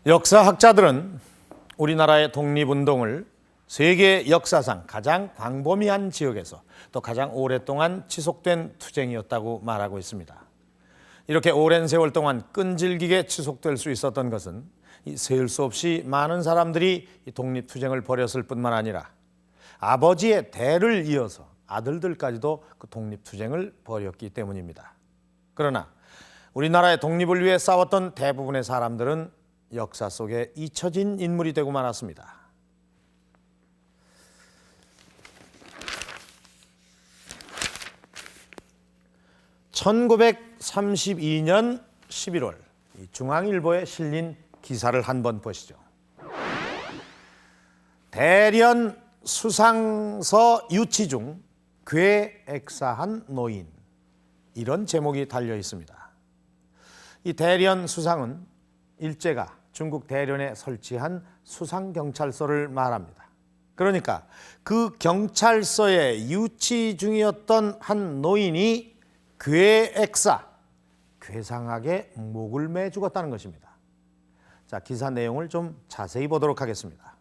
역사학자들은 우리나라의 독립운동을 세계 역사상 가장 광범위한 지역에서 또 가장 오랫동안 지속된 투쟁이었다고 말하고 있습니다. 이렇게 오랜 세월 동안 끈질기게 지속될 수 있었던 것은 셀 수 없이 많은 사람들이 독립투쟁을 벌였을 뿐만 아니라 아버지의 대를 이어서 아들들까지도 그 독립투쟁을 벌였기 때문입니다. 그러나 우리나라의 독립을 위해 싸웠던 대부분의 사람들은 역사 속에 잊혀진 인물이 되고 말았습니다. (1932년 11월) 중앙일보에 실린 기사를 한번 보시죠. 대련 수상서 유치 중 괴액사한 노인, 이런 제목이 달려 있습니다. 이 대련 수상은 일제가 중국 대련에 설치한 수상경찰서를 말합니다. 그러니까 그 경찰서에 유치 중이었던 한 노인이 괴액사, 괴상하게 목을 매 죽었다는 것입니다. 자, 기사 내용을 좀 자세히 보도록 하겠습니다.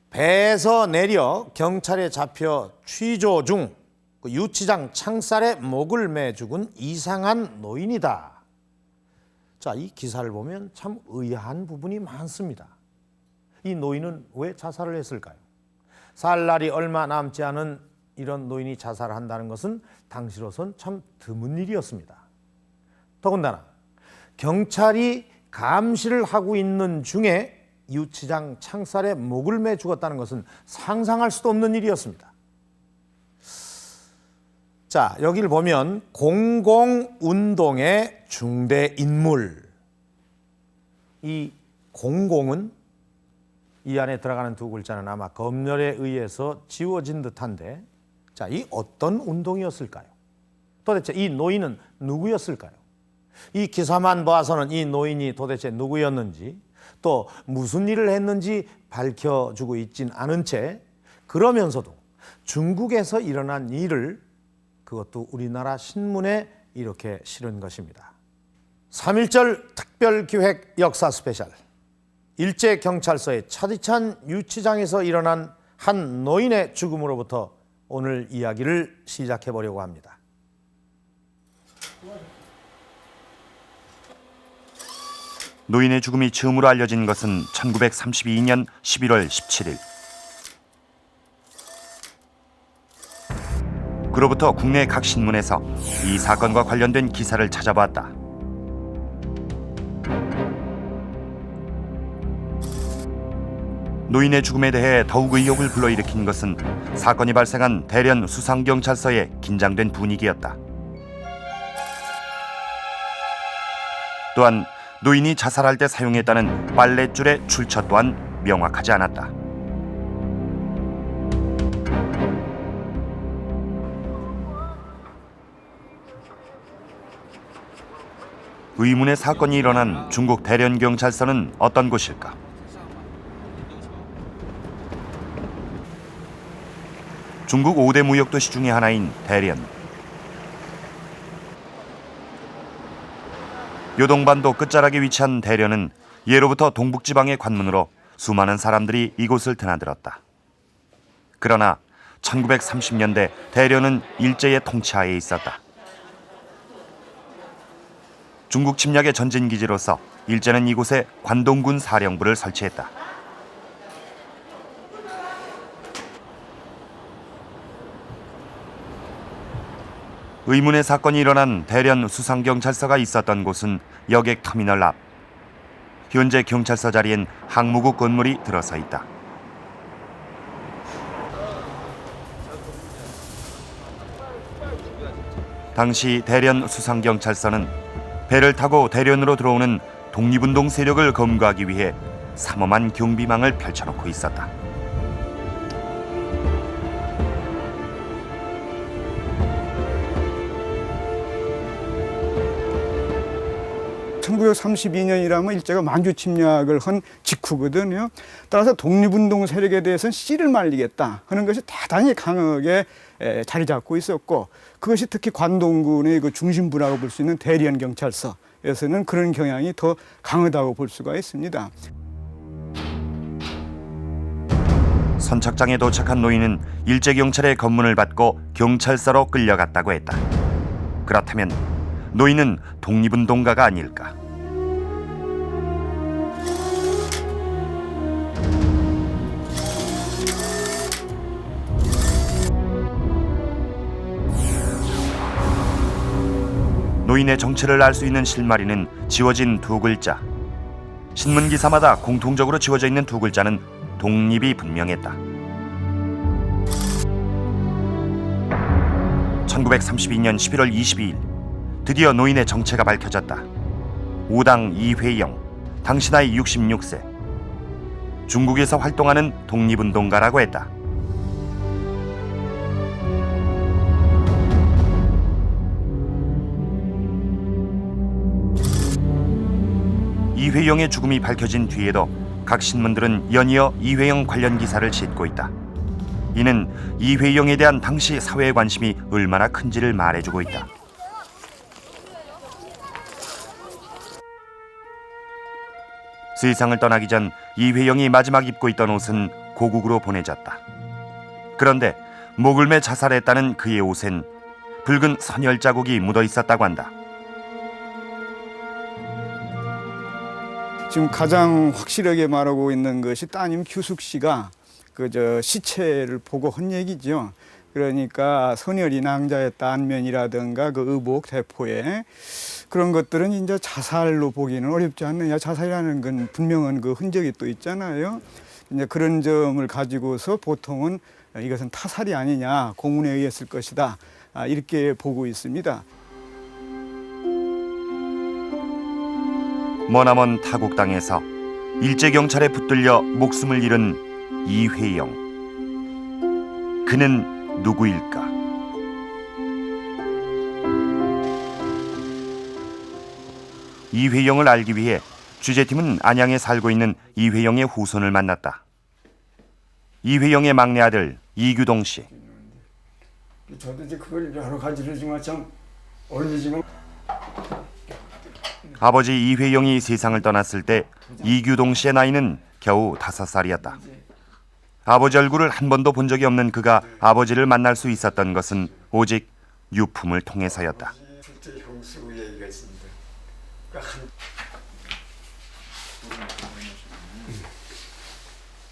배에서 내려 경찰에 잡혀 취조 중 유치장 창살에 목을 매 죽은 이상한 노인이다. 자, 이 기사를 보면 참 의아한 부분이 많습니다. 이 노인은 왜 자살을 했을까요? 살 날이 얼마 남지 않은 이런 노인이 자살을 한다는 것은 당시로선 참 드문 일이었습니다. 더군다나 경찰이 감시를 하고 있는 중에 유치장 창살에 목을 매 죽었다는 것은 상상할 수도 없는 일이었습니다. 자, 여기를 보면 공공운동의 중대 인물. 이 공공은 이 안에 들어가는 두 글자는 아마 검열에 의해서 지워진 듯한데, 자, 이 어떤 운동이었을까요? 도대체 이 노인은 누구였을까요? 이 기사만 봐서는 이 노인이 도대체 누구였는지, 또 무슨 일을 했는지 밝혀주고 있진 않은 채, 그러면서도 중국에서 일어난 일을 그것도 우리나라 신문에 이렇게 실은 것입니다. 3.1절 특별기획 역사 스페셜. 일제경찰서의 차디찬 유치장에서 일어난 한 노인의 죽음으로부터 오늘 이야기를 시작해 보려고 합니다. 노인의 죽음이 처음으로 알려진 것은 1932년 11월 17일. 그로부터 국내 각 신문에서 이 사건과 관련된 기사를 찾아봤다. 노인의 죽음에 대해 더욱 의혹을 불러일으킨 것은 사건이 발생한 대련 수상경찰서의 긴장된 분위기였다. 또한 노인이 자살할 때 사용했다는 빨랫줄의 출처 또한 명확하지 않았다. 의문의 사건이 일어난 중국 대련경찰서는 어떤 곳일까? 중국 5대 무역도시 중의 하나인 대련. 요동반도 끝자락에 위치한 대련은 예로부터 동북지방의 관문으로 수많은 사람들이 이곳을 드나들었다. 그러나 1930년대 대련은 일제의 통치하에 있었다. 중국 침략의 전진기지로서 일제는 이곳에 관동군 사령부를 설치했다. 의문의 사건이 일어난 대련 수상경찰서가 있었던 곳은 여객터미널 앞. 현재 경찰서 자리엔 항모국 건물이 들어서 있다. 당시 대련 수상경찰서는 배를 타고 대련으로 들어오는 독립운동 세력을 검거하기 위해 삼엄한 경비망을 펼쳐놓고 있었다. (1932년이라면) 일제가 만주 침략을 한 직후거든요. 따라서 독립운동 세력에 대해서는 씨를 말리겠다 하는 것이 대단히 강하게 자리 잡고 있었고, 그것이 특히 관동군의 그 중심부라고 볼 수 있는 대련 경찰서에서는 그런 경향이 더 강하다고 볼 수가 있습니다. 선착장에 도착한 노인은 일제경찰의 검문을 받고 경찰서로 끌려갔다고 했다. 그렇다면 노인은 독립운동가가 아닐까? 노인의 정체를 알 수 있는 실마리는 지워진 두 글자. 신문 기사마다 공통적으로 지워져 있는 두 글자는 독립이 분명했다. 1932년 11월 22일 드디어 노인의 정체가 밝혀졌다. 우당 이회영, 당시 나이 66세. 중국에서 활동하는 독립운동가라고 했다. 이회영의 죽음이 밝혀진 뒤에도 각 신문들은 연이어 이회영 관련 기사를 싣고 있다. 이는 이회영에 대한 당시 사회의 관심이 얼마나 큰지를 말해주고 있다. 세상을 떠나기 전 이회영이 마지막 입고 있던 옷은 고국으로 보내졌다. 그런데 목을 매 자살했다는 그의 옷엔 붉은 선열 자국이 묻어 있었다고 한다. 지금 가장 확실하게 말하고 있는 것이 따님 규숙 씨가 시체를 보고 한 얘기죠. 그러니까 선열이 낭자했다 안면이라든가 그 의복 대포에 그런 것들은 이제 자살로 보기는 어렵지 않느냐. 자살이라는 건 분명한 그 흔적이 또 있잖아요. 이제 그런 점을 가지고서 보통은 이것은 타살이 아니냐, 고문에 의했을 것이다, 이렇게 보고 있습니다. 머나먼 타국 땅에서 일제경찰에 붙들려 목숨을 잃은 이회영. 그는 누구일까? 이회영을 알기 위해 취재팀은 안양에 살고 있는 이회영의 후손을 만났다. 이회영의 막내 아들 이규동 씨. 저도 이제 그걸 여러 가지를 지금 참 어울리지만 아버지 이회영이 세상을 떠났을 때 이규동 씨의 나이는 겨우 5살이었다. 아버지 얼굴을 한 번도 본 적이 없는 그가 아버지를 만날 수 있었던 것은 오직 유품을 통해서였다. 실제 형수 얘기가 있습니다.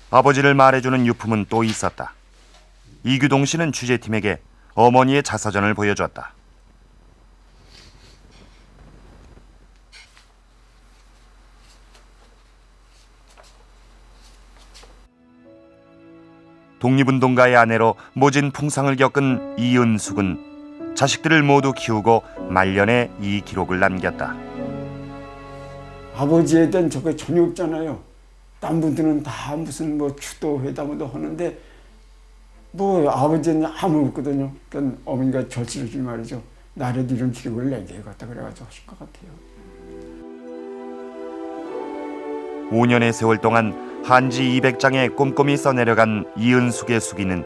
아버지를 말해주는 유품은 또 있었다. 이규동 씨는 취재팀에게 어머니의 자서전을 보여줬다. 독립운동가의 아내로 모진 풍상을 겪은 이은숙은 자식들을 모두 키우고 말년에 이 기록을 남겼다. 아버지에 대한 저게 전혀 없잖아요. 딴 분들은 다 무슨 추도 회담도 하는데 아버지는 아무 없거든요. 그러니까 어머니가 절실하게 말이죠. 나라도 이런 기록을 내게겠다 그래가지고 하실 것 같아요. 5년의 세월 동안 한지 200장에 꼼꼼히 써내려간 이은숙의 수기는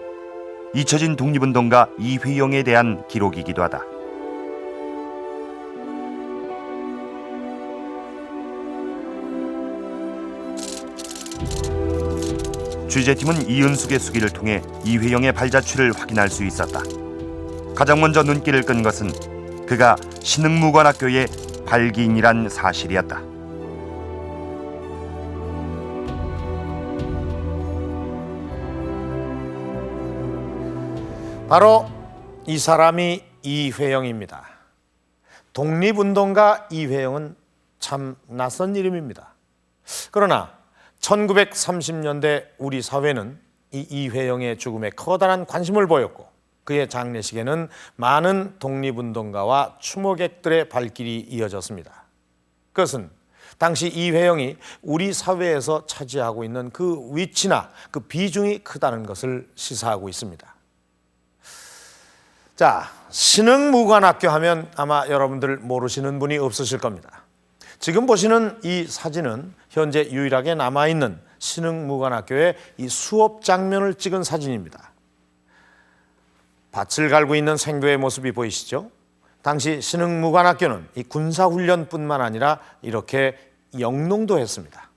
잊혀진 독립운동가 이회영에 대한 기록이기도 하다. 취재팀은 이은숙의 수기를 통해 이회영의 발자취를 확인할 수 있었다. 가장 먼저 눈길을 끈 것은 그가 신흥무관학교의 발기인이란 사실이었다. 바로 이 사람이 이회영입니다. 독립운동가 이회영은 참 낯선 이름입니다. 그러나 1930년대 우리 사회는 이 이회영의 죽음에 커다란 관심을 보였고 그의 장례식에는 많은 독립운동가와 추모객들의 발길이 이어졌습니다. 그것은 당시 이회영이 우리 사회에서 차지하고 있는 그 위치나 그 비중이 크다는 것을 시사하고 있습니다. 자, 신흥무관학교 하면 아마 여러분들 모르시는 분이 없으실 겁니다. 지금 보시는 이 사진은 현재 유일하게 남아있는 신흥무관학교의 이 수업 장면을 찍은 사진입니다. 밭을 갈고 있는 생도의 모습이 보이시죠? 당시 신흥무관학교는 이 군사훈련뿐만 아니라 이렇게 영농도 했습니다.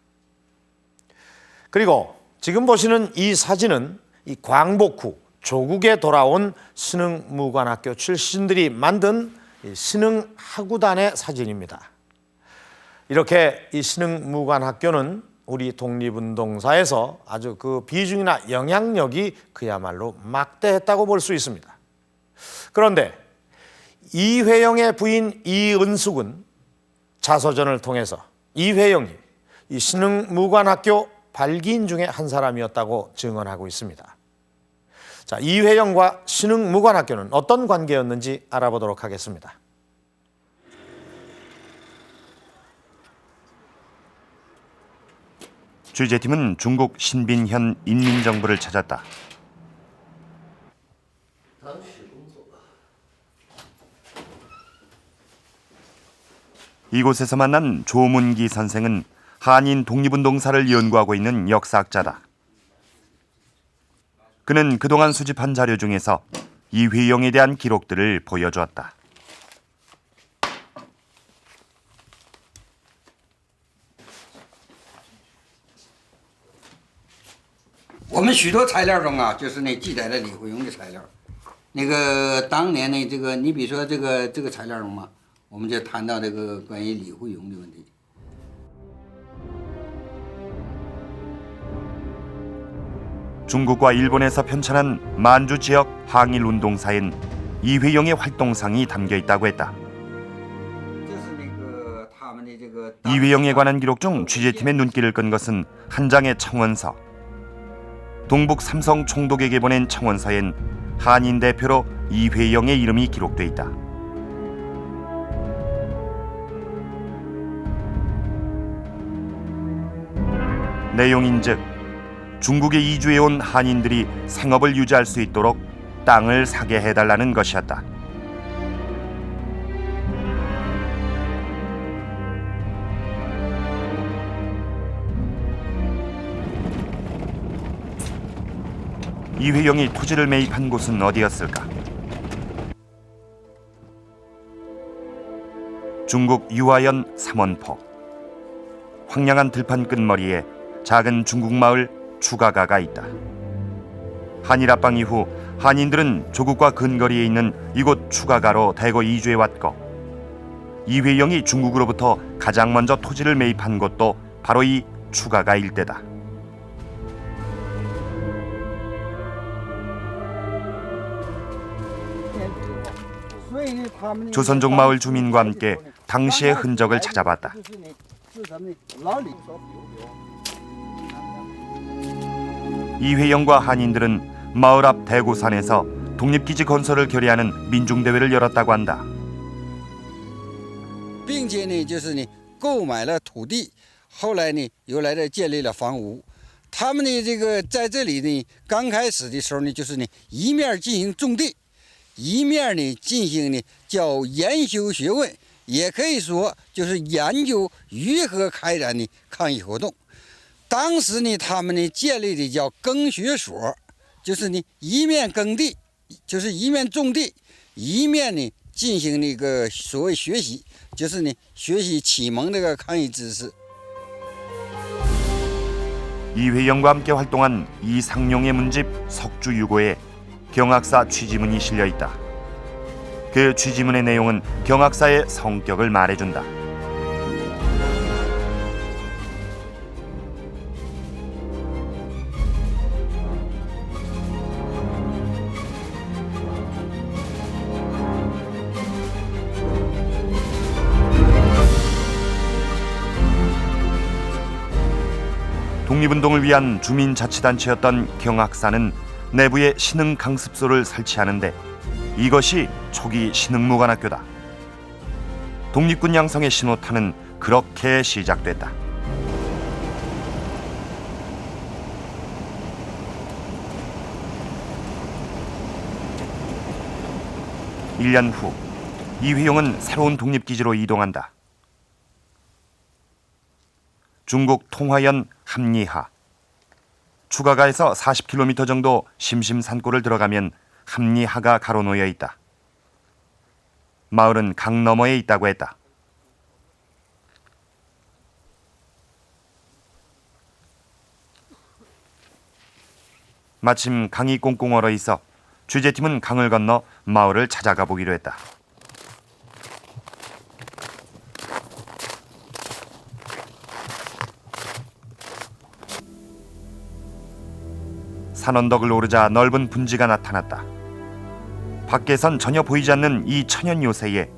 그리고 지금 보시는 이 사진은 이 광복 후 조국에 돌아온 신흥무관학교 출신들이 만든 신흥하구단의 사진입니다. 이렇게 이 신흥무관학교는 우리 독립운동사에서 아주 그 비중이나 영향력이 그야말로 막대했다고 볼 수 있습니다. 그런데 이회영의 부인 이은숙은 자서전을 통해서 이회영이 이 신흥무관학교 발기인 중에 한 사람이었다고 증언하고 있습니다. 자, 이회영과 신흥무관학교는 어떤 관계였는지 알아보도록 하겠습니다. 취재팀은 중국 신빈현 인민정부를 찾았다. 이곳에서 만난 조문기 선생은 한인 독립운동사를 연구하고 있는 역사학자다. 그는 그동안 수집한 자료 중에서 이회영에 대한 기록들을 보여주었다. 我们许多材料中啊，就是那记载了李惠荣的材料。那个当年呢，这个你比如说这个材料中嘛，我们就谈到这个关于李惠荣的问题。 중국과 일본에서 편찬한 만주 지역 항일 운동사엔 이회영의 활동상이 담겨 있다고 했다. 이회영에 관한 기록 중 취재팀의 눈길을 끈 것은 한 장의 청원서. 동북 삼성 총독에게 보낸 청원서엔 한인 대표로 이회영의 이름이 기록돼 있다. 내용인즉 중국에 이주해온 한인들이 생업을 유지할 수 있도록 땅을 사게 해달라는 것이었다. 이회영이 토지를 매입한 곳은 어디였을까? 중국 유아현 삼원포. 황량한 들판 끝머리에 작은 중국 마을 추가가가 있다. 한일 합방 이후 한인들은 조국과 근거리에 있는 이곳 추가가로 대거 이주해왔고 이회영이 중국으로부터 가장 먼저 토지를 매입한 곳도 바로 이 추가가 일대다. 조선족 마을 주민과 함께 당시의 흔적을 찾아봤다. 이회영과 한인들은 마을 앞 대고산에서 독립기지 건설을 결의하는 민중대회를 열었다고 한다. 并且呢，就是呢，购买了土地，后来呢，又来这建立了房屋。他们呢，这个在这里呢，刚开始的时候呢，就是呢，一面进行种地，一面呢进行呢叫研修学问，也可以说就是研究如何开展呢抗议活动。当时呢，他们呢建立的叫耕学所，就是呢一面耕地，就是一面种地，一面呢进行那个所谓学习，就是呢学习启蒙这个抗议知识。 이회영과 함께 활동한 이상용의 문집 석주유고에 경학사 취지문이 실려 있다. 그 취지문의 내용은 경학사의 성격을 말해준다. 독립운동을 위한 주민자치단체였던 경학사는 내부에 신흥 강습소를 설치하는데 이것이 초기 신흥무관학교다. 독립군 양성의 신호탄은 그렇게 시작됐다. 일 년 후 이휘용은 새로운 독립기지로 이동한다. 중국 통화연 함리하. 추가가에서 40km 정도 심심산골을 들어가면 함리하가 가로놓여 있다. 마을은 강 너머에 있다고 했다. 마침 강이 꽁꽁 얼어 있어 취재팀은 강을 건너 마을을 찾아가 보기로 했다. 산언덕을 오르자 넓은 분지가 나타났다. 밖에선 전혀 보이지 않는 이 천연 요새에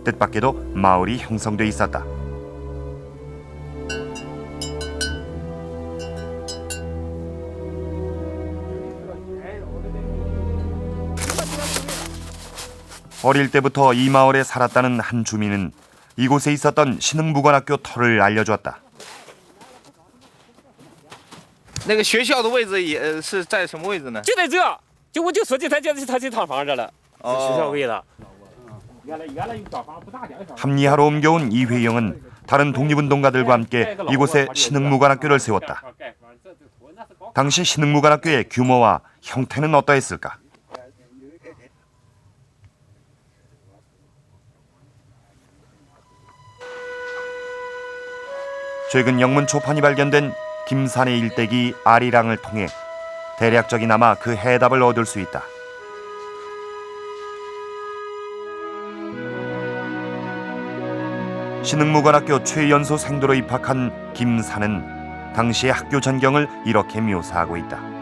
뜻밖에도 마을이 형성돼 있었다. 어릴 때부터 이 마을에 살았다는 한 주민은 이곳에 있었던 신흥무관학교 터를 알려주었다. 那个学校的位置也是在什么位置呢？就在这，就我就说他这套房这了，是学校位的。原来有小房不大点的小房。 함리하로 옮겨온 이회영은 다른 독립운동가들과 함께 이곳에 신흥무관학교를 세웠다. 당시 신흥무관학교의 규모와 형태는 어떠했을까? 최근 영문 초판이 발견된 김산의 일대기 아리랑을 통해 대략적이나마 그 해답을 얻을 수 있다. 신흥무관학교 최연소 생도로 입학한 김산은 당시의 학교 전경을 이렇게 묘사하고 있다.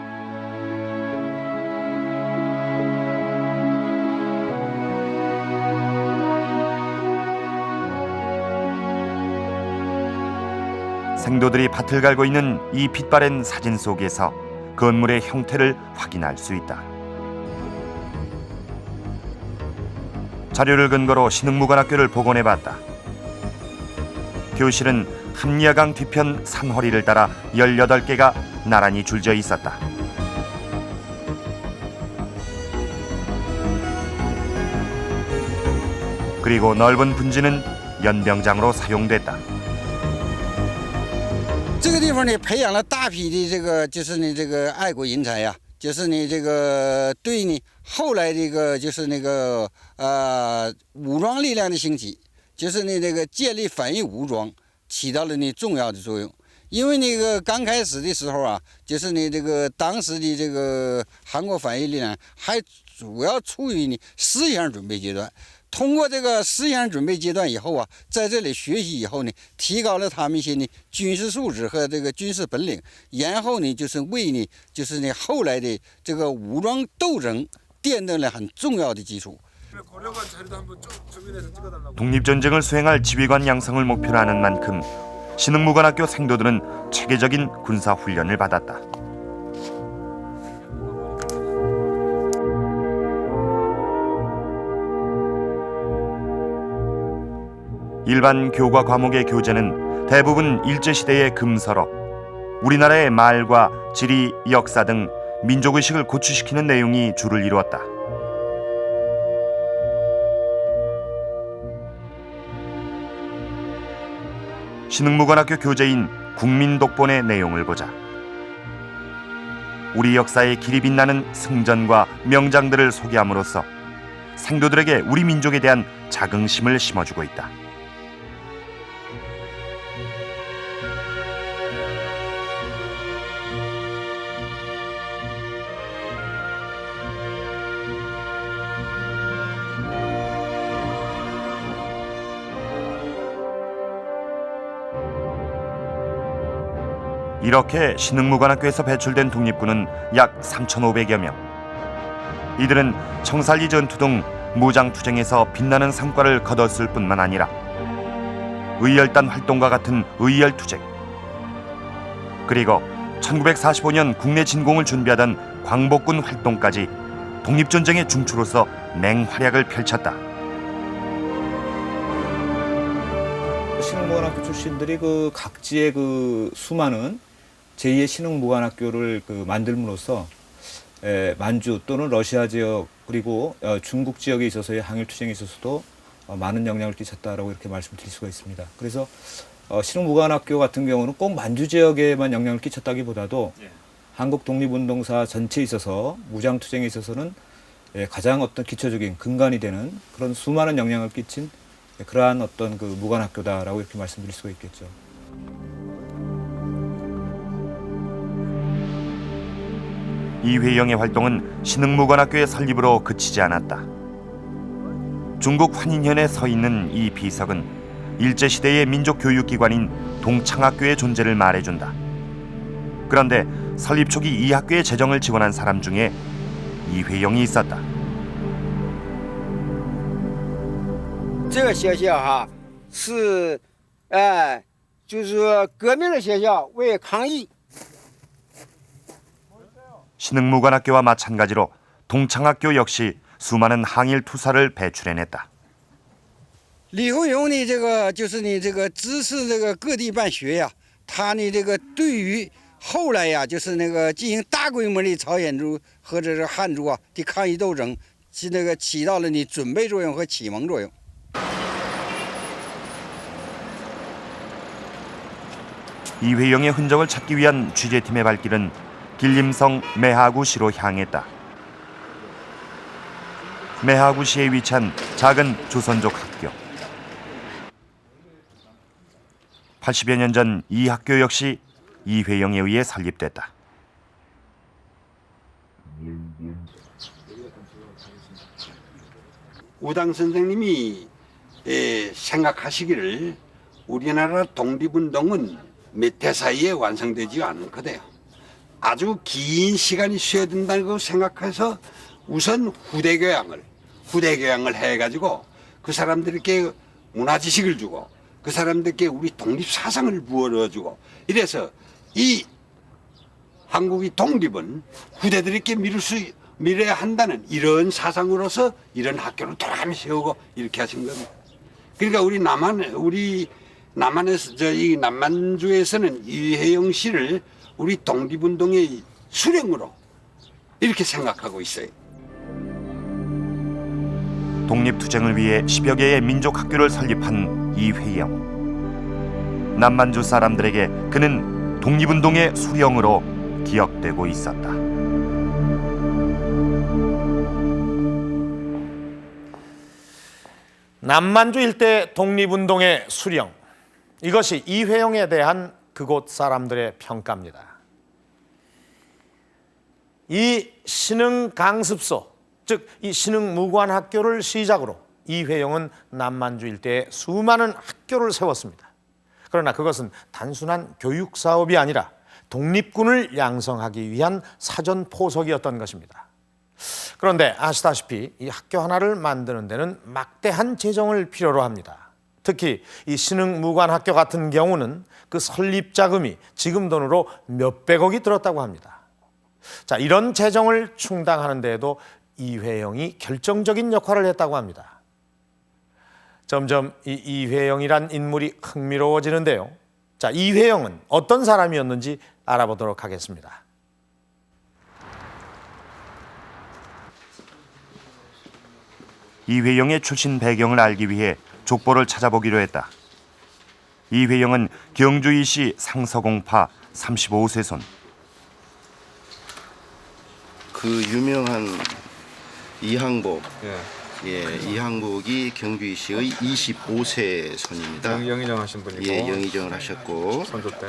생도들이 밭을 갈고 있는 이 빛바랜 사진 속에서 건물의 형태를 확인할 수 있다. 자료를 근거로 신흥무관학교를 복원해봤다. 교실은 함리하강 뒤편 산허리를 따라 18개가 나란히 줄져 있었다. 그리고 넓은 분지는 연병장으로 사용됐다. 这个地方呢，培养了大批的这个，就是呢这个爱国人才呀，就是呢这个对呢后来这个就是那个武装力量的兴起，就是呢这个建立反义武装起到了呢重要的作用。因为那个刚开始的时候啊，就是呢这个当时的这个韩国反义力量还主要处于呢思想准备阶段。 通过这个思想准备阶段以后啊，在这里学习以后呢，提高了他们一些呢军事素质和这个军事本领，然后呢就是为呢就是呢后来的这个武装斗争奠定了很重要的基础。 독립전쟁을 수행할 지휘관 양성을 목표로 하는 만큼 신흥무관학교 생도들은 체계적인 군사훈련을 받았다. 일반 교과 과목의 교재는 대부분 일제시대의 금서로 우리나라의 말과 지리, 역사 등 민족의식을 고취시키는 내용이 주를 이루었다. 신흥무관학교 교재인 국민독본의 내용을 보자. 우리 역사의 길이 빛나는 승전과 명장들을 소개함으로써 생도들에게 우리 민족에 대한 자긍심을 심어주고 있다. 이렇게 신흥무관학교에서 배출된 독립군은 약 3,500여 명. 이들은 청살리 전투 등 무장투쟁에서 빛나는 성과를 거뒀을 뿐만 아니라 의열단 활동과 같은 의열투쟁, 그리고 1945년 국내 진공을 준비하던 광복군 활동까지 독립전쟁의 중추로서 맹활약을 펼쳤다. 신흥무관학교 출신들이 그 각지의 그 수많은 제2의 신흥무관학교를 그 만들므로써 만주 또는 러시아 지역 그리고 중국 지역에 있어서의 항일 투쟁에 있어서도 많은 영향을 끼쳤다라고 이렇게 말씀드릴 수가 있습니다. 그래서 신흥무관학교 같은 경우는 꼭 만주 지역에만 영향을 끼쳤다기보다도 한국 독립운동사 전체에 있어서 무장 투쟁에 있어서는 가장 어떤 기초적인 근간이 되는 그런 수많은 영향을 끼친 그러한 어떤 그 무관학교다라고 이렇게 말씀드릴 수가 있겠죠. 이회영의 활동은 신흥무관학교의 설립으로 그치지 않았다. 중국 환인현에 서 있는 이 비석은 일제시대의 민족교육기관인 동창학교의 존재를 말해준다. 그런데 설립 초기 이 학교의 재정을 지원한 사람 중에 이회영이 있었다. 这个学校哈是，就是说革命的学校，为抗疫。 신흥무관학교와 마찬가지로 동창학교 역시 수많은 항일 투사를 배출해냈다. 李后荣呢，这个就是你这个支持这个各地办学呀，他呢这个对于后来呀，就是那个进行大规模的朝鲜族或者是汉族啊的抗议斗争，是那个起到了你准备作用和启蒙作用。 이회영의 흔적을 찾기 위한 취재팀의 발길은 길림성 매하구시로 향했다. 매하구시에 위치한 작은 조선족 학교. 80여 년 전 이 학교 역시 이회영에 의해 설립됐다. 우당 선생님이 생각하시기를 우리나라 독립운동은 몇 해 사이에 완성되지 않거든요. 아주 긴 시간이 쉬어야 된다고 생각해서 우선 후대 교양을 해가지고 그 사람들에게 문화 지식을 주고 그 사람들에게 우리 독립 사상을 부어주고 이래서 이 한국의 독립은 후대들에게 밀어야 한다는 이런 사상으로서 이런 학교를 돌아가며 세우고 이렇게 하신 겁니다. 그러니까 우리 남한에서 이 남만주에서는 이회영 씨를 우리 독립운동의 수령으로 이렇게 생각하고 있어요. 독립투쟁을 위해 10여 개의 민족학교를 설립한 이회영. 남만주 사람들에게 그는 독립운동의 수령으로 기억되고 있었다. 남만주 일대 독립운동의 수령. 이것이 이회영에 대한 그곳 사람들의 평가입니다. 이 신흥강습소, 즉 이 신흥무관학교를 시작으로 이회영은 남만주 일대에 수많은 학교를 세웠습니다. 그러나 그것은 단순한 교육 사업이 아니라 독립군을 양성하기 위한 사전 포석이었던 것입니다. 그런데 아시다시피 이 학교 하나를 만드는 데는 막대한 재정을 필요로 합니다. 특히 이 신흥무관학교 같은 경우는 그 설립 자금이 지금 돈으로 몇백억이 들었다고 합니다. 자, 이런 재정을 충당하는 데에도 이회영이 결정적인 역할을 했다고 합니다. 점점 이 이회영이란 인물이 흥미로워지는데요. 자, 이회영은 어떤 사람이었는지 알아보도록 하겠습니다. 이회영의 출신 배경을 알기 위해 족보를 찾아보기로 했다. 이회영은 경주이시 상서공파 35세손. 그 유명한 이항복, 이항복이 경주이시의 25세 손입니다. 영의정 하신 분이고, 영의정을 하셨고, 선조 때,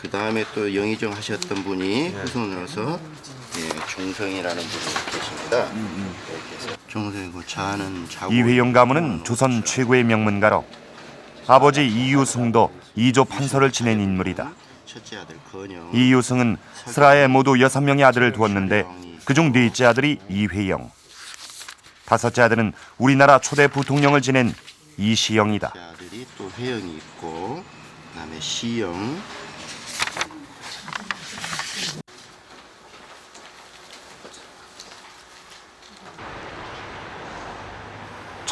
그 다음에 또 영의정 하셨던 분이 후손으로서 종성이라는 분이 계십니다. 종성이고 자는 자고. 이회영 가문은 조선 최고의 명문가로 아버지 이유승도 이조 판서를 지낸 인물이다. 첫째 아들 건영. 이유승은 슬하에 모두 6명의 아들을 두었는데 그중 넷째 아들이 이회영. 다섯째 아들은 우리나라 초대 부통령을 지낸 이시영이다. 아들이 또 회영이 있고, 그다음에 시영.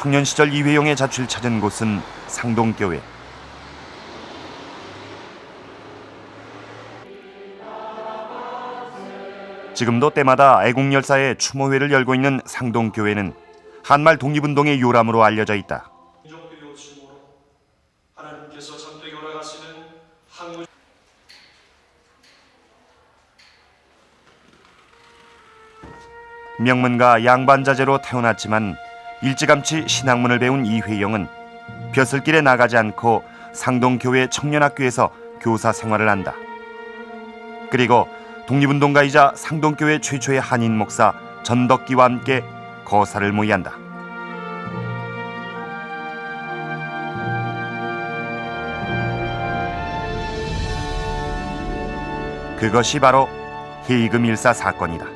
청년 시절 이회용의 자취를 찾은 곳은 상동교회. 지금도 때마다 애국열사의 추모회를 열고 있는 상동교회는 한말 독립운동의 요람으로 알려져 있다. 명문가 양반자제로 태어났지만 일찌감치 신학문을 배운 이회용은 벼슬길에 나가지 않고 상동교회 청년학교에서 교사 생활을 한다. 그리고 독립운동가이자 상동교회 최초의 한인 목사 전덕기와 함께 거사를 모의한다. 그것이 바로 헤이그 밀사 사건이다.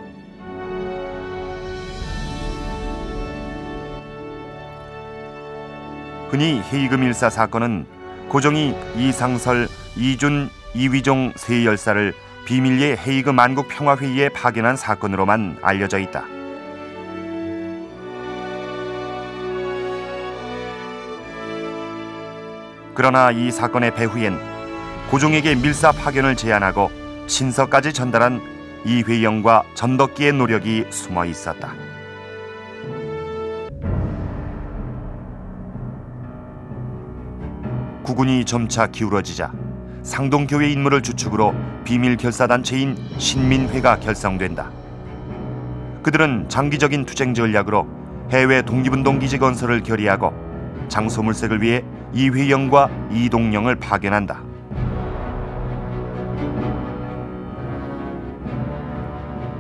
흔히 헤이그 밀사 사건은 고종이 이상설, 이준, 이휘종 세 열사를 비밀리에 헤이그 만국 평화회의에 파견한 사건으로만 알려져 있다. 그러나 이 사건의 배후엔 고종에게 밀사 파견을 제안하고 신서까지 전달한 이회영과 전덕기의 노력이 숨어 있었다. 국군이 점차 기울어지자 상동교회 인물을 주축으로 비밀 결사단체인 신민회가 결성된다. 그들은 장기적인 투쟁 전략으로 해외 독립운동 기지 건설을 결의하고 장소물색을 위해 이회영과 이동영을 파견한다.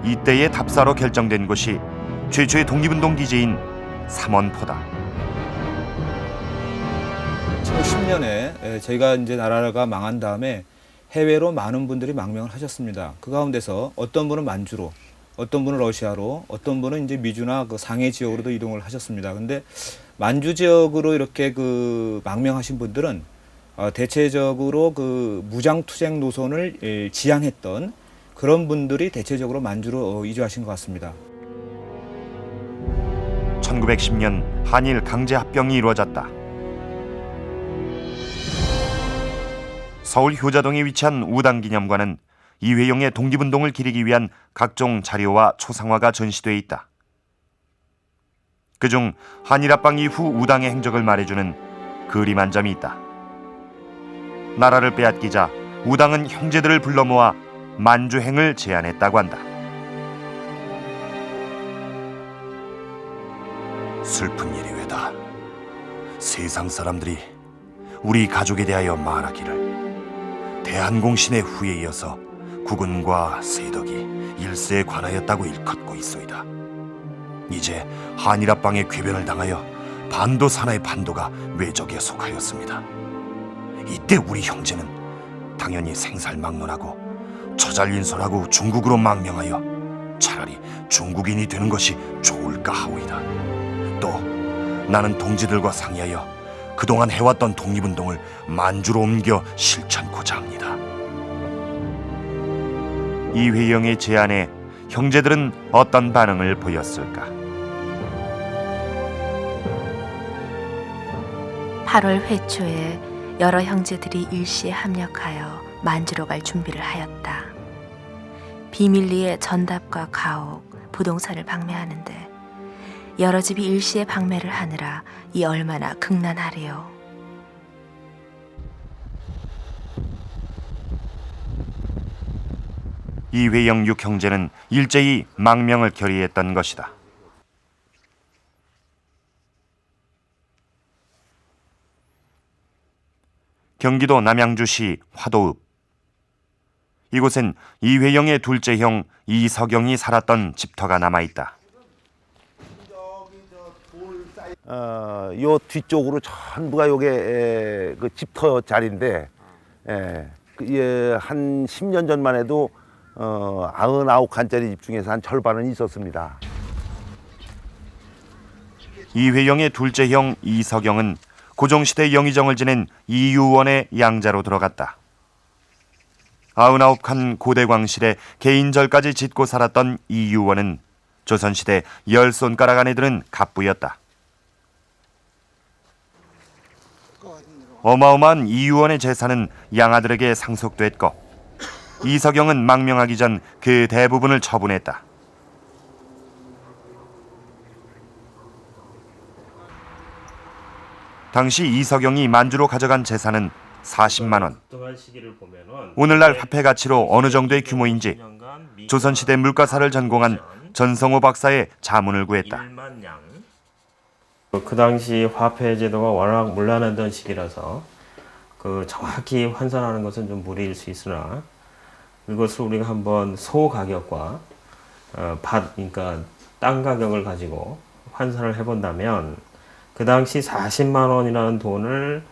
이때의 답사로 결정된 곳이 최초의 독립운동 기지인 삼원포다. 2010년에 저희가 이제 나라가 망한 다음에 해외로 많은 분들이 망명을 하셨습니다. 그 가운데서 어떤 분은 만주로, 어떤 분은 러시아로, 어떤 분은 이제 미주나 그 상해 지역으로도 이동을 하셨습니다. 근데 만주 지역으로 이렇게 그 망명하신 분들은 대체적으로 그 무장 투쟁 노선을 지향했던 그런 분들이 대체적으로 만주로 이주하신 것 같습니다. 1910년 한일 강제 합병이 이루어졌다. 서울 효자동에 위치한 우당기념관은 이회용의 독립운동을 기리기 위한 각종 자료와 초상화가 전시돼 있다. 그중 한일합방 이후 우당의 행적을 말해주는 그림 한 점이 있다. 나라를 빼앗기자 우당은 형제들을 불러 모아 만주행을 제안했다고 한다. 슬픈 일이 왜다. 세상 사람들이 우리 가족에 대하여 말하기를 대한공신의 후에 이어서 국은과 세덕이 일세에 관하였다고 일컫고 있소이다. 이제 한일합방의 궤변을 당하여 반도 산하의 반도가 외적에 속하였습니다. 이때 우리 형제는 당연히 생살망론하고 처잘인설하고 중국으로 망명하여 차라리 중국인이 되는 것이 좋을까 하오이다. 또 나는 동지들과 상의하여 그동안 해왔던 독립운동을 만주로 옮겨 실천코자 합니다. 이회영의 제안에 형제들은 어떤 반응을 보였을까? 8월 회초에 여러 형제들이 일시에 합력하여 만주로 갈 준비를 하였다. 비밀리에 전답과 가옥, 부동산을 방매하는데 여러 집이 일시에 방매를 하느라 이 얼마나 극난하리요. 이회영 6형제는 일제히 망명을 결의했던 것이다. 경기도 남양주시 화도읍. 이곳엔 이회영의 둘째 형 이석영이 살았던 집터가 남아있다. 요 뒤쪽으로 전부가 요게 그 집터 자리인데, 한 10년 전만 해도 99칸짜리 집 중에서 한 절반은 있었습니다. 이회영의 둘째 형 이석영은 고종시대 영의정을 지낸 이유원의 양자로 들어갔다. 99칸 고대광실에 개인절까지 짓고 살았던 이유원은 조선시대 10손가락 안에 드는 갑부였다. 어마어마한 이유원의 재산은 양아들에게 상속됐고 이석영은 망명하기 전 그 대부분을 처분했다. 당시 이석영이 만주로 가져간 재산은 40만 원. 오늘날 화폐 가치로 어느 정도의 규모인지 조선시대 물가사를 전공한 전성호 박사의 자문을 구했다. 그 당시 화폐 제도가 워낙 문란하던 시기라서 정확히 환산하는 것은 좀 무리일 수 있으나 이것을 우리가 한번 소 가격과 그러니까 땅 가격을 가지고 환산을 해본다면 그 당시 40만 원이라는 돈을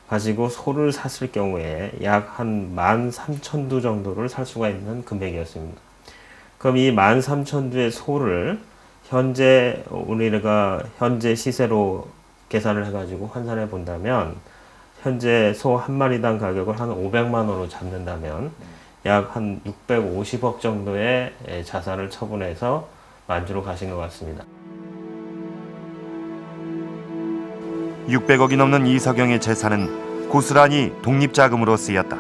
가지고 소를 샀을 경우에 약 한 13,000두 정도를 살 수가 있는 금액이었습니다. 그럼 이 13,000두의 소를 우리가 현재 시세로 계산을 해가지고 환산해 본다면 현재 소 한 마리당 가격을 한 500만 원으로 잡는다면 약 한 650억 정도의 자산을 처분해서 만주로 가신 것 같습니다. 600억이 넘는 이석영의 재산은 고스란히 독립자금으로 쓰였다.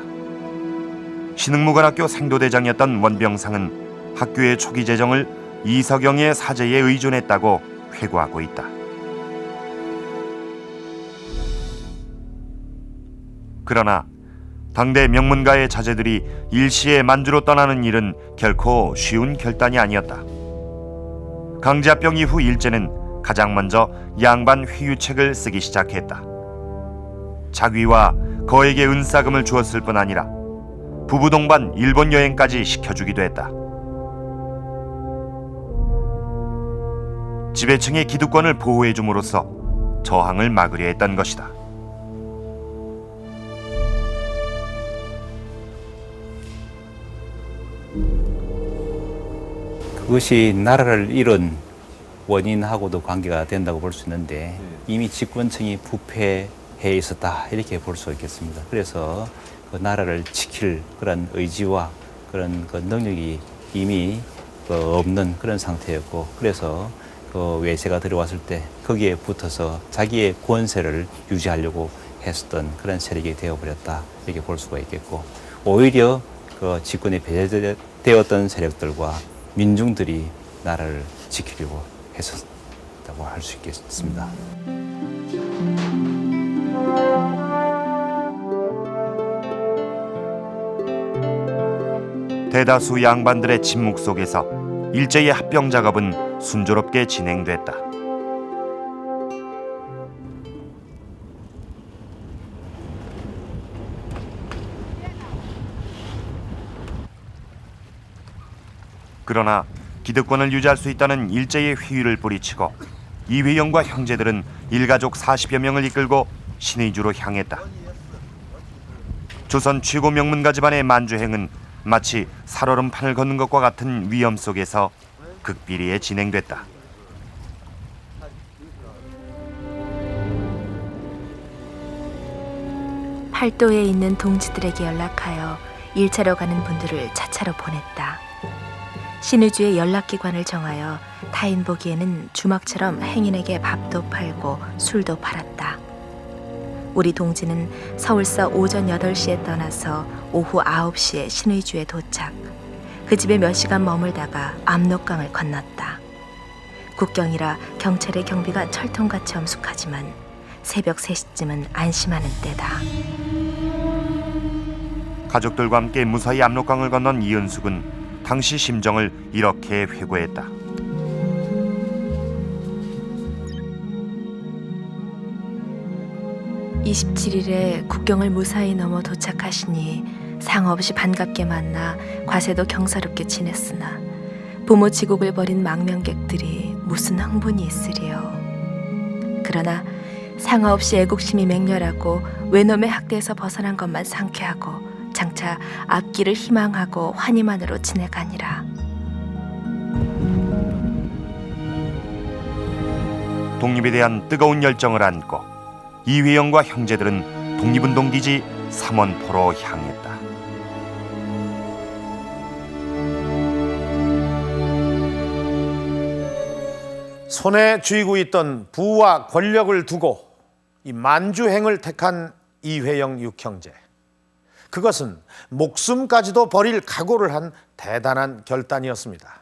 신흥무관학교 생도대장이었던 원병상은 학교의 초기 재정을 이석영의 사재에 의존했다고 회고하고 있다. 그러나 당대 명문가의 자제들이 일시에 만주로 떠나는 일은 결코 쉬운 결단이 아니었다. 강제합병 이후 일제는 가장 먼저 양반 회유책을 쓰기 시작했다. 자귀와 거액의 은싸금을 주었을 뿐 아니라 부부 동반 일본 여행까지 시켜주기도 했다. 지배층의 기득권을 보호해줌으로써 저항을 막으려 했던 것이다. 그것이 나라를 잃은 원인하고도 관계가 된다고 볼 수 있는데 이미 집권층이 부패해 있었다 이렇게 볼 수 있겠습니다. 그래서 그 나라를 지킬 그런 의지와 그런 그 능력이 이미 없는 그런 상태였고 그래서 그 외세가 들어왔을 때 거기에 붙어서 자기의 권세를 유지하려고 했었던 그런 세력이 되어버렸다 이렇게 볼 수가 있겠고 오히려 그 집권에 배제되었던 세력들과 민중들이 나라를 지키려고 했었다고 할 수 있겠습니다. 대다수 양반들의 침묵 속에서 일제의 합병 작업은 순조롭게 진행됐다. 그러나 기득권을 유지할 수 있다는 일제의 회유를 뿌리치고 이회영과 형제들은 일가족 40여 명을 이끌고 신의주로 향했다. 조선 최고 명문가 집안의 만주행은 마치 살얼음판을 걷는 것과 같은 위험 속에서 극비리에 진행됐다. 팔도에 있는 동지들에게 연락하여 일차로 가는 분들을 차차로 보냈다. 신의주의 연락기관을 정하여 타인 보기에는 주막처럼 행인에게 밥도 팔고 술도 팔았다. 우리 동지는 서울서 오전 8시에 떠나서 오후 9시에 신의주에 도착. 그 집에 몇 시간 머물다가 압록강을 건넜다. 국경이라 경찰의 경비가 철통같이 엄숙하지만 새벽 3시쯤은 안심하는 때다. 가족들과 함께 무사히 압록강을 건넌 이은숙은 당시 심정을 이렇게 회고했다. (27일에) 국경을 무사히 넘어 도착하시니 상어 없이 반갑게 만나 과세도 경사롭게 지냈으나 부모 지국을 버린 망명객들이 무슨 흥분이 있으리요. 그러나 상어 없이 애국심이 맹렬하고 외놈의 학대에서 벗어난 것만 상쾌하고 장차 앞길을 희망하고 환희만으로 지내가니라. 독립에 대한 뜨거운 열정을 안고 이회영과 형제들은 독립운동 기지 삼원포로 향했다. 손에 쥐고 있던 부와 권력을 두고 이 만주행을 택한 이회영 육형제. 그것은 목숨까지도 버릴 각오를 한 대단한 결단이었습니다.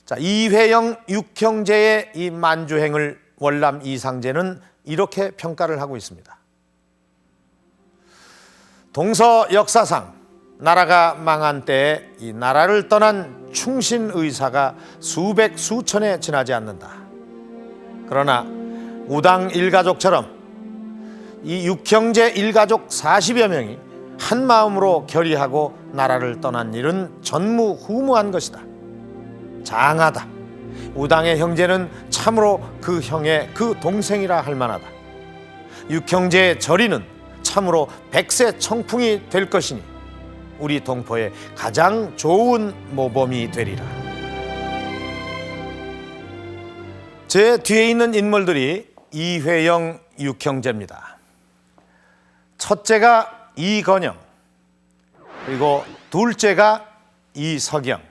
자, 이회영 육형제의 이 만주행을 월남 이상제는 이렇게 평가를 하고 있습니다. 동서 역사상 나라가 망한 때에 이 나라를 떠난 충신 의사가 수백 수천에 지나지 않는다. 그러나 우당 일가족처럼 이 육형제 일가족 40여 명이 한 마음으로 결의하고 나라를 떠난 일은 전무후무한 것이다. 장하다. 우당의 형제는 참으로 그 형의 그 동생이라 할 만하다. 육형제의 절이는 참으로 백세 청풍이 될 것이니 우리 동포의 가장 좋은 모범이 되리라. 제 뒤에 있는 인물들이 이회영 육형제입니다. 첫째가 이건영, 그리고 둘째가 이석영.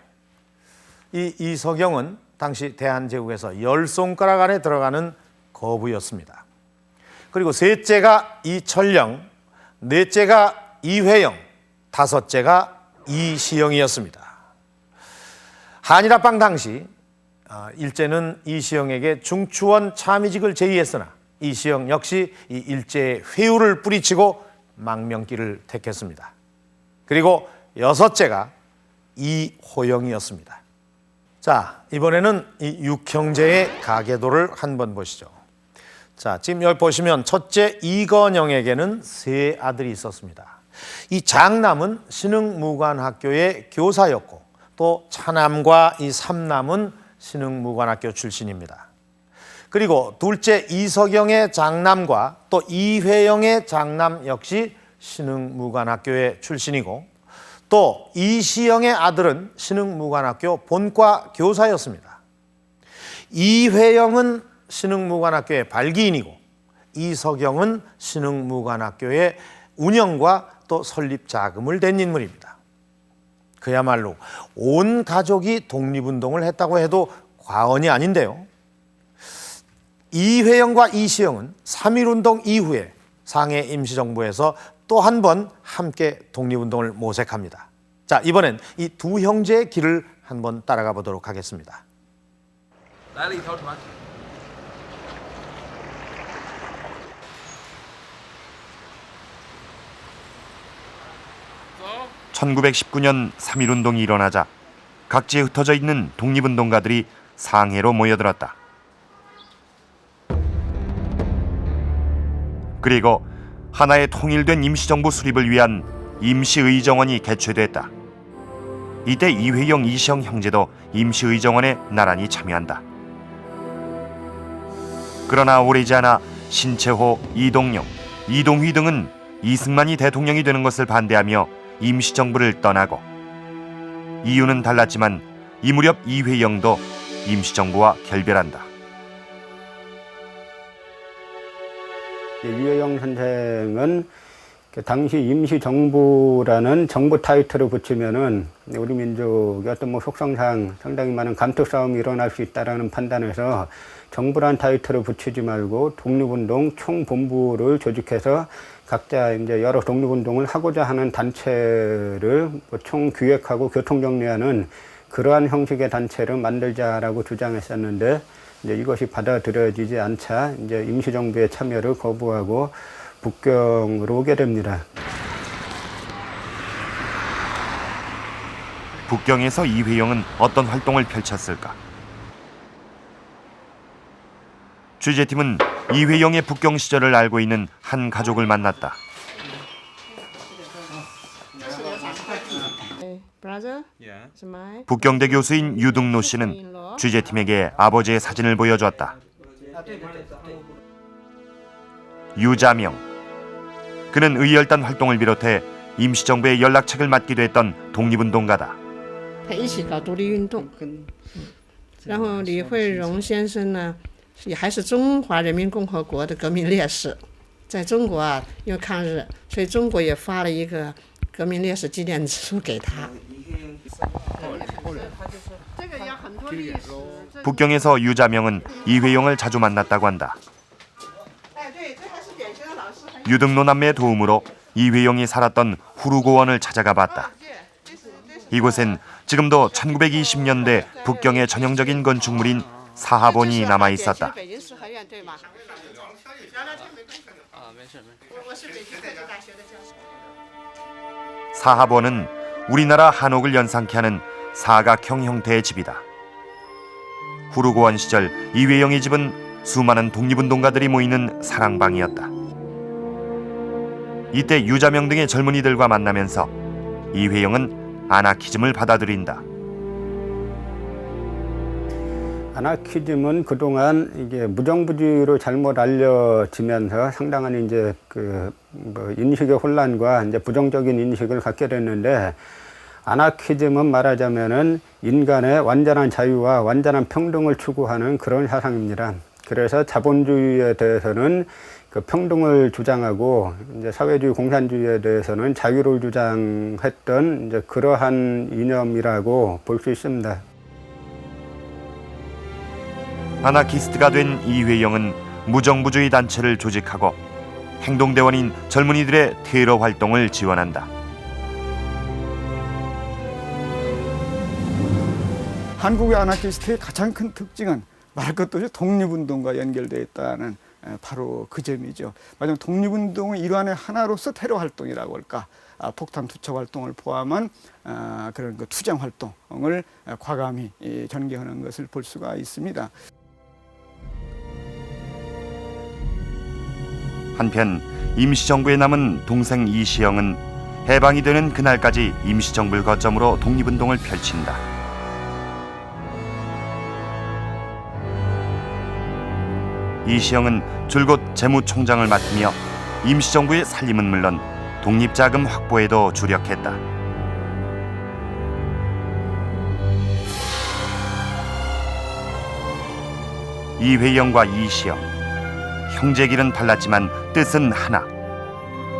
이 이석영은 당시 대한제국에서 10손가락 안에 들어가는 거부였습니다. 그리고 셋째가 이철영, 넷째가 이회영, 다섯째가 이시영이었습니다. 한일합방 당시 일제는 이시영에게 중추원 참의직을 제의했으나 이시영 역시 이 일제의 회유를 뿌리치고 망명길을 택했습니다. 그리고 여섯째가 이호영이었습니다. 자, 이번에는 이 육형제의 가계도를 한번 보시죠. 자, 지금 여기 보시면 첫째 이건영에게는 세 아들이 있었습니다. 이 장남은 신흥무관학교의 교사였고 또 차남과 이 삼남은 신흥무관학교 출신입니다. 그리고 둘째 이석영의 장남과 또 이회영의 장남 역시 신흥무관학교의 출신이고 또 이시영의 아들은 신흥무관학교 본과 교사였습니다. 이회영은 신흥무관학교의 발기인이고 이석영은 신흥무관학교의 운영과 또 설립 자금을 댄 인물입니다. 그야말로 온 가족이 독립운동을 했다고 해도 과언이 아닌데요. 이회영과 이시영은 3.1운동 이후에 상해 임시정부에서 또 한 번 함께 독립운동을 모색합니다. 자, 이번엔 이 두 형제의 길을 한번 따라가 보도록 하겠습니다. (1919년) 3.1운동이 일어나자 각지에 흩어져 있는 독립운동가들이 상해로 모여들었다. 그리고 하나의 통일된 임시정부 수립을 위한 임시의정원이 개최됐다. 이때 이회영, 이시영 형제도 임시의정원에 나란히 참여한다. 그러나 오래지 않아 신채호, 이동용, 이동휘 등은 이승만이 대통령이 되는 것을 반대하며 임시정부를 떠나고, 이유는 달랐지만 이 무렵 이회영도 임시정부와 결별한다. 유해영 선생은 당시 임시정부라는 정부 타이틀을 붙이면은 우리 민족의 어떤 뭐 속성상 상당히 많은 감투 싸움이 일어날 수 있다라는 판단에서 정부란 타이틀을 붙이지 말고 독립운동 총본부를 조직해서 각자 이제 여러 독립운동을 하고자 하는 단체를 총기획하고 교통정리하는 그러한 형식의 단체를 만들자라고 주장했었는데, 이제 이것이 받아들여지지 않자 이제 임시정부의 참여를 거부하고 북경으로 오게 됩니다. 북경에서 이회영은 어떤 활동을 펼쳤을까? 취재팀은 이회영의 북경 시절을 알고 있는 한 가족을 만났다. 북경대 교수인 유등로 씨는 취재팀에게 아버지의 사진을 보여주었다. 유자명. 그는 의열단 활동을 비롯해 임시정부의 연락책을 맡기도 했던 독립운동가다. 他一起搞独立运动，然后李惠荣先生呢，也还是中华人民共和国的革命烈士，在中国啊，因为抗日，所以中国也发了一个革命烈士纪念书给他。 북경에서 유자명은 이회영을 자주 만났다고 한다. 유등로 남매의 도움으로 이회영이 살았던 후루고원을 찾아가 봤다. 이곳엔 지금도 1920년대 북경의 전형적인 건축물인 사하본이 남아 있었다. 사하본은 우리나라 한옥을 연상케 하는 사각형 형태의 집이다. 후루고원 시절 이회영의 집은 수많은 독립운동가들이 모이는 사랑방이었다. 이때 유자명 등의 젊은이들과 만나면서 이회영은 아나키즘을 받아들인다. 아나키즘은 그동안 이게 무정부주의로 잘못 알려지면서 상당한 이제 인식의 혼란과 이제 부정적인 인식을 갖게 됐는데, 아나키즘은 말하자면은 인간의 완전한 자유와 완전한 평등을 추구하는 그런 사상입니다. 그래서 자본주의에 대해서는 그 평등을 주장하고, 이제 사회주의 공산주의에 대해서는 자유를 주장했던 이제 그러한 이념이라고 볼 수 있습니다. 아나키스트가 된 이회영은 무정부주의 단체를 조직하고 행동대원인 젊은이들의 테러 활동을 지원한다. 한국의 아나키스트의 가장 큰 특징은 말할 것도 없이 독립운동과 연결되어 있다는 바로 그 점이죠. 마지막 독립운동의 일환의 하나로서 테러 활동이라고 할까, 폭탄 투척 활동을 포함한 그런 그 투쟁 활동을 과감히 전개하는 것을 볼 수가 있습니다. 한편 임시정부에 남은 동생 이시영은 해방이 되는 그날까지 임시정부를 거점으로 독립운동을 펼친다. 이시영은 줄곧 재무총장을 맡으며 임시정부의 살림은 물론 독립자금 확보에도 주력했다. 이회영과 이시영, 형제길은 달랐지만 뜻은 하나,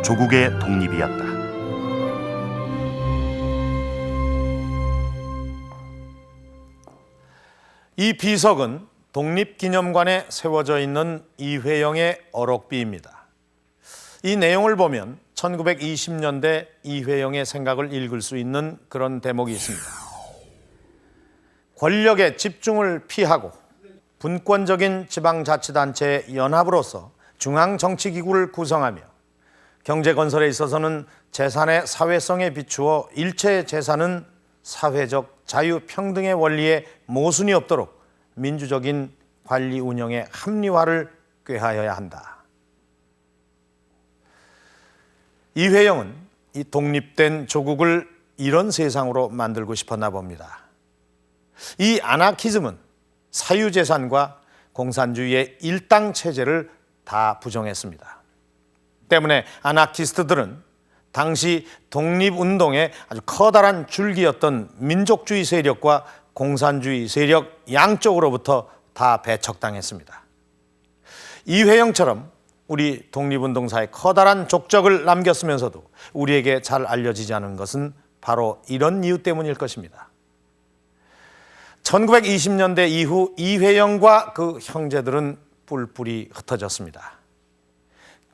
조국의 독립이었다. 이 비석은 독립기념관에 세워져 있는 이회영의 어록비입니다. 이 내용을 보면 1920년대 이회영의 생각을 읽을 수 있는 그런 대목이 있습니다. 권력의 집중을 피하고 분권적인 지방자치단체의 연합으로서 중앙정치기구를 구성하며 경제건설에 있어서는 재산의 사회성에 비추어 일체의 재산은 사회적 자유평등의 원리에 모순이 없도록 민주적인 관리 운영의 합리화를 꾀하여야 한다. 이회영은 이 독립된 조국을 이런 세상으로 만들고 싶었나 봅니다. 이 아나키즘은 사유재산과 공산주의의 일당 체제를 다 부정했습니다. 때문에 아나키스트들은 당시 독립운동의 아주 커다란 줄기였던 민족주의 세력과 공산주의 세력 양쪽으로부터 다 배척당했습니다. 이회영처럼 우리 독립운동사에 커다란 족적을 남겼으면서도 우리에게 잘 알려지지 않은 것은 바로 이런 이유 때문일 것입니다. 1920년대 이후 이회영과 그 형제들은 뿔뿔이 흩어졌습니다.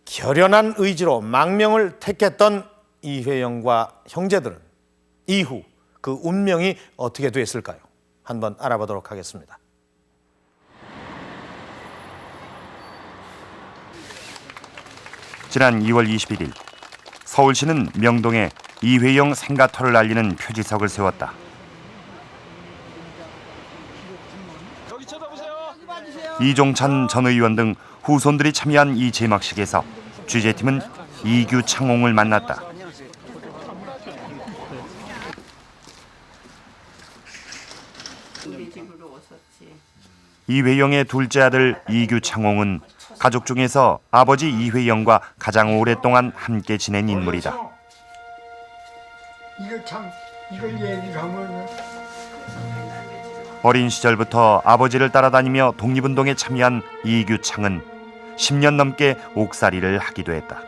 결연한 의지로 망명을 택했던 이회영과 형제들은 이후 그 운명이 어떻게 됐을까요? 한번 알아보도록 하겠습니다. 지난 2월 21일 서울시는 명동에 이회영 생가터를 알리는 표지석을 세웠다. 이종찬 전 의원 등 후손들이 참여한 이 제막식에서 취재팀은 이규창홍을 만났다. 이회영의 둘째 아들 이규창홍은 가족 중에서 아버지 이회영과 가장 오랫동안 함께 지낸 인물이다. 이거 참, 이걸 얘기하면 어린 시절부터 아버지를 따라다니며 독립운동에 참여한 이규창은 10년 넘게 옥살이를 하기도 했다.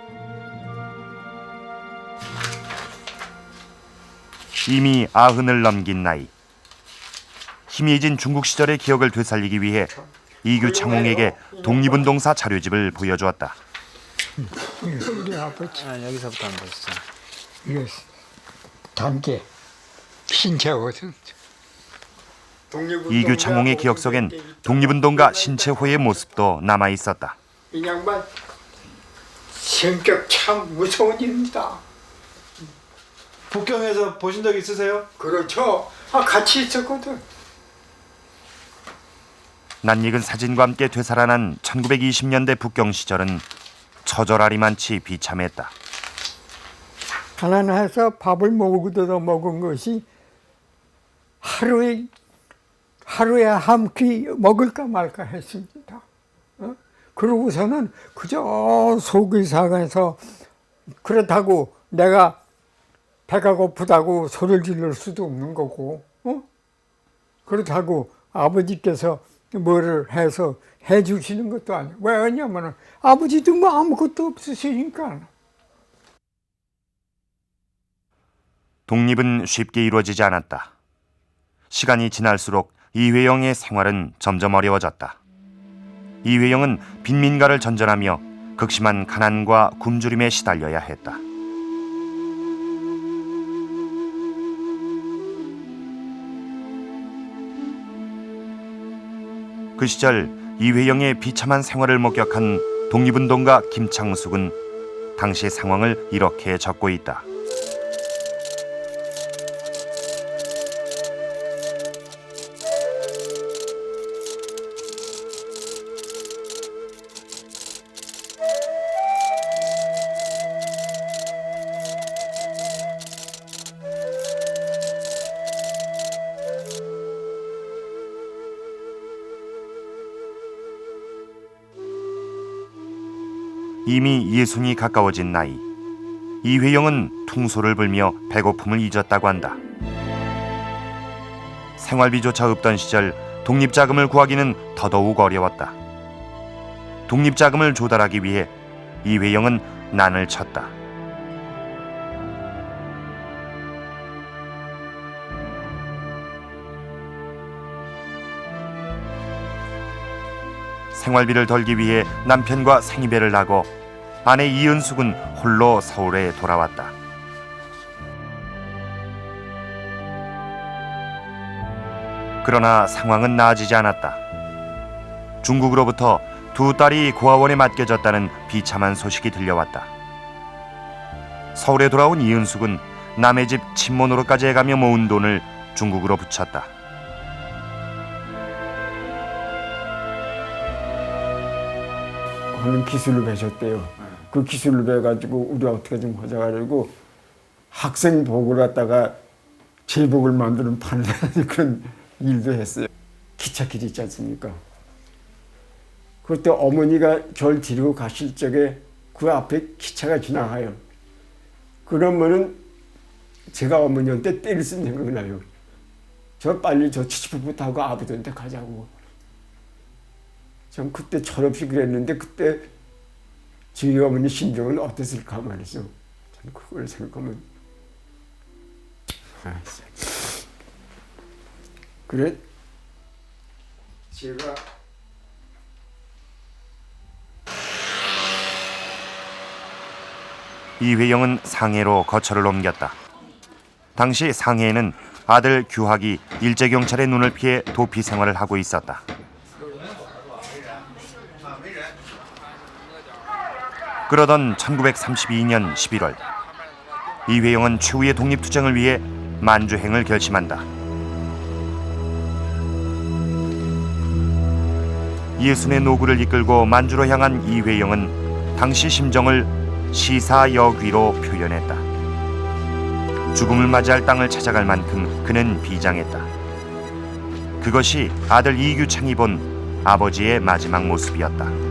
이미 90을 넘긴 나이. 희미해진 중국 시절의 기억을 되살리기 위해 이규창홍에게 독립운동사 자료집을 보여주었다. 우리 아버지. 여기서부터 한번 보시죠. 이거 단계 신체 어선. 이규 창홍의 기억 속엔 독립운동가 신채호의 모습도 남아 있었다. 이 양반 성격 참 무서운 일입니다. 북경에서 보신 적 있으세요? 그렇죠. 같이 있었거든. 낯익은 사진과 함께 되살아난 1920년대 북경 시절은 처절하리만치 비참했다. 가난해서 밥을 먹어도 먹은 것이 하루에 한 끼 먹을까 말까 했습니다. 그러고서는 그저 속이 상해서 그렇다고 내가 배가 고프다고 소리를 지를 수도 없는 거고, 그렇다고 아버지께서 뭐를 해서 해주시는 것도 아니고. 왜냐면 아버지도 뭐 아무것도 없으시니까. 독립은 쉽게 이루어지지 않았다. 시간이 지날수록 이회영의 생활은 점점 어려워졌다. 이회영은 빈민가를 전전하며 극심한 가난과 굶주림에 시달려야 했다. 그 시절 이회영의 비참한 생활을 목격한 독립운동가 김창숙은 당시 상황을 이렇게 적고 있다. 이미 60이 가까워진 나이, 이회영은 퉁소를 불며 배고픔을 잊었다고 한다. 생활비조차 없던 시절 독립자금을 구하기는 더더욱 어려웠다. 독립자금을 조달하기 위해 이회영은 난을 쳤다. 생활비를 덜기 위해 남편과 생이배를 하고 아내 이은숙은 홀로 서울에 돌아왔다. 그러나 상황은 나아지지 않았다. 중국으로부터 두 딸이 고아원에 맡겨졌다는 비참한 소식이 들려왔다. 서울에 돌아온 이은숙은 남의 집 친모노릇까지 해가며 모은 돈을 중국으로 붙였다. 하는 기술을 배셨대요. 그 기술을 배가지고 우리 어떻게 좀 하자 가지고 학생복을 갖다가 제복을 만드는 판을 그런 일도 했어요. 기찻길 있지 않습니까? 그때 어머니가 절 데리고 가실 적에 그 앞에 기차가 지나가요. 그러면은 제가 어머니한테 때릴 수 있는 생각이 나요. 저 빨리 저 치치부부터 하고 아버지한테 가자고. 전 그때 철없이 그랬는데 그때 저희 어머니 심정은 어땠을까 말이죠. 저는 그걸 생각하면 그래 제가 이회영은 상해로 거처를 옮겼다. 당시 상해에는 아들 규학이 일제경찰의 눈을 피해 도피 생활을 하고 있었다. 그러던 1932년 11월 이회영은 최후의 독립투쟁을 위해 만주행을 결심한다. 예순의 노구를 이끌고 만주로 향한 이회영은 당시 심정을 시사여귀로 표현했다. 죽음을 맞이할 땅을 찾아갈 만큼 그는 비장했다. 그것이 아들 이규창이 본 아버지의 마지막 모습이었다.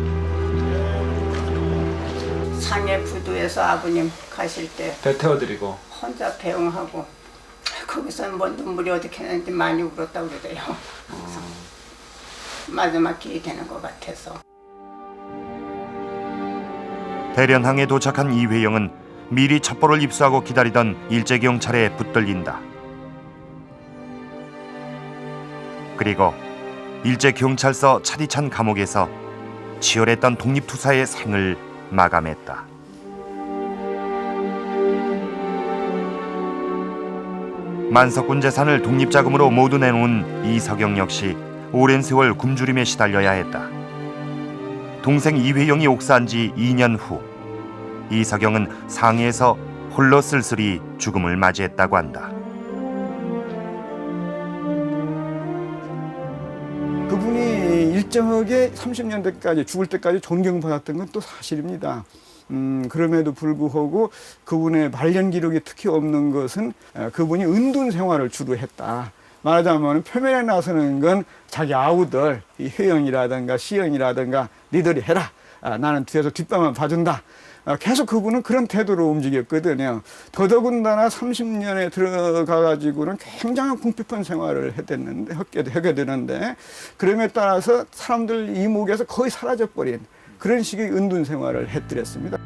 상해 부두에서 아버님 가실 때 배 태워드리고 혼자 배웅하고 거기서 뭐 눈물이 어떻게 나는지 많이 울었다고 그러대요. 마지막 길이 되는 것 같아서. 대련항에 도착한 이회영은 미리 첩보를 입수하고 기다리던 일제경찰에 붙들린다. 그리고 일제경찰서 차디찬 감옥에서 치열했던 독립투사의 생을 마감했다. 만석군 재산을 독립자금으로 모두 내놓은 이석영 역시 오랜 세월 굶주림에 시달려야 했다. 동생 이회영이 옥사한 지 2년 후 이석영은 상해에서 홀로 쓸쓸히 죽음을 맞이했다고 한다. 그분이 일정하게 30년대까지 죽을 때까지 존경받았던 건 또 사실입니다. 그럼에도 불구하고 그분의 발견 기록이 특히 없는 것은 그분이 은둔 생활을 주로 했다. 말하자면 표면에 나서는 건 자기 아우들, 이 효영이라든가 시영이라든가 니들이 해라. 나는 뒤에서 뒷담만 봐준다. 계속 그분은 그런 태도로 움직였거든요. 더더군다나 30년에 들어가가지고는 굉장한 궁핍한 생활을 하게 되는데 그럼에 따라서 사람들 이목에서 거의 사라져버린 그런 식의 은둔 생활을 해드렸습니다.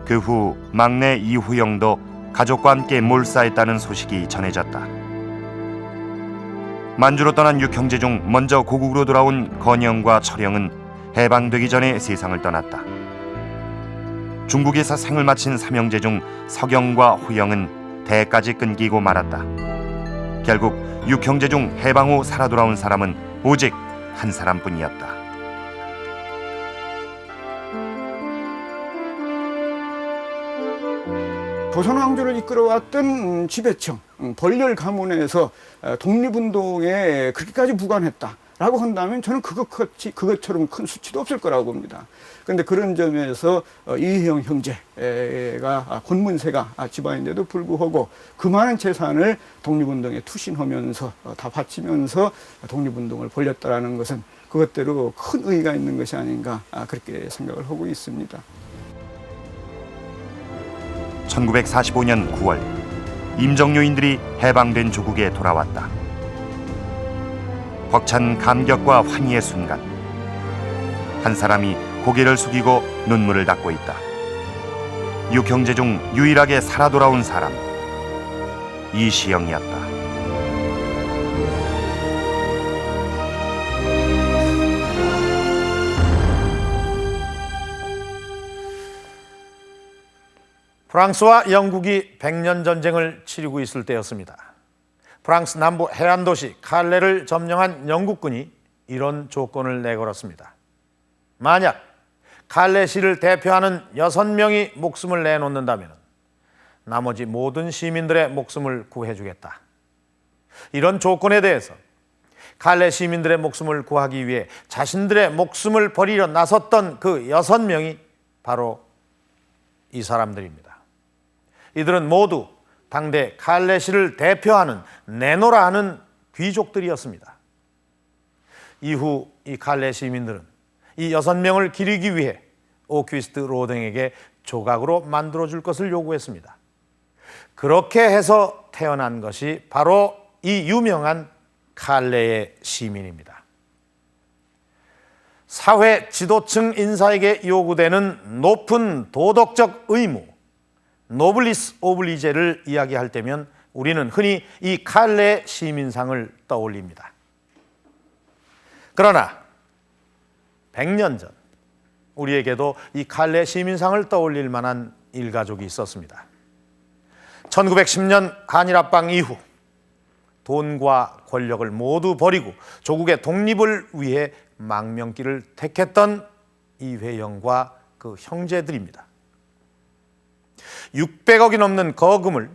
그 후 막내 이후영도 가족과 함께 몰사했다는 소식이 전해졌다. 만주로 떠난 6형제 중 먼저 고국으로 돌아온 건영과 철영은 해방되기 전에 세상을 떠났다. 중국에서 생을 마친 3형제 중 석영과 후영은 대까지 끊기고 말았다. 결국 6형제 중 해방 후 살아 돌아온 사람은 오직 한 사람뿐이었다. 조선왕조를 이끌어왔던 지배청, 벌렬 가문에서 독립운동에 그렇게까지 부관했다라고 한다면 저는 그것처럼 큰 수치도 없을 거라고 봅니다. 그런데 그런 점에서 이혜영 형제가 권문세가 집안인데도 불구하고 그 많은 재산을 독립운동에 투신하면서 다 바치면서 독립운동을 벌였다라는 것은 그것대로 큰 의의가 있는 것이 아닌가 그렇게 생각을 하고 있습니다. 1945년 9월 임정요인들이 해방된 조국에 돌아왔다. 벅찬 감격과 환희의 순간 한 사람이 고개를 숙이고 눈물을 닦고 있다. 6형제 중 유일하게 살아 돌아온 사람 이시영이었다. 프랑스와 영국이 100년 전쟁을 치르고 있을 때였습니다. 프랑스 남부 해안 도시 칼레를 점령한 영국군이 이런 조건을 내걸었습니다. 만약 칼레시를 대표하는 6명이 목숨을 내놓는다면 나머지 모든 시민들의 목숨을 구해주겠다. 이런 조건에 대해서 칼레 시민들의 목숨을 구하기 위해 자신들의 목숨을 버리려 나섰던 그 6명이 바로 이 사람들입니다. 이들은 모두 당대 칼레시를 대표하는 네노라 하는 귀족들이었습니다. 이후 이 칼레 시민들은 이 6명을 기리기 위해 오퀴스트 로댕에게 조각으로 만들어줄 것을 요구했습니다. 그렇게 해서 태어난 것이 바로 이 유명한 칼레의 시민입니다. 사회 지도층 인사에게 요구되는 높은 도덕적 의무, 노블리스 오블리제를 이야기할 때면 우리는 흔히 이 칼레 시민상을 떠올립니다. 그러나 100년 전 우리에게도 이 칼레 시민상을 떠올릴 만한 일가족이 있었습니다. 1910년 한일합방 이후 돈과 권력을 모두 버리고 조국의 독립을 위해 망명길을 택했던 이회영과 그 형제들입니다. 600억이 넘는 거금을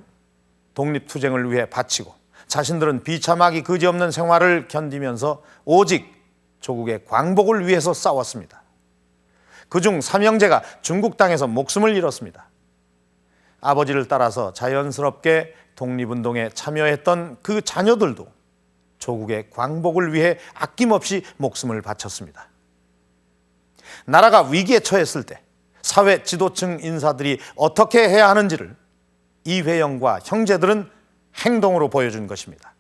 독립투쟁을 위해 바치고 자신들은 비참하기 그지없는 생활을 견디면서 오직 조국의 광복을 위해서 싸웠습니다. 그중 3형제가 중국 땅에서 목숨을 잃었습니다. 아버지를 따라서 자연스럽게 독립운동에 참여했던 그 자녀들도 조국의 광복을 위해 아낌없이 목숨을 바쳤습니다. 나라가 위기에 처했을 때 사회 지도층 인사들이 어떻게 해야 하는지를 이회영과 형제들은 행동으로 보여준 것입니다.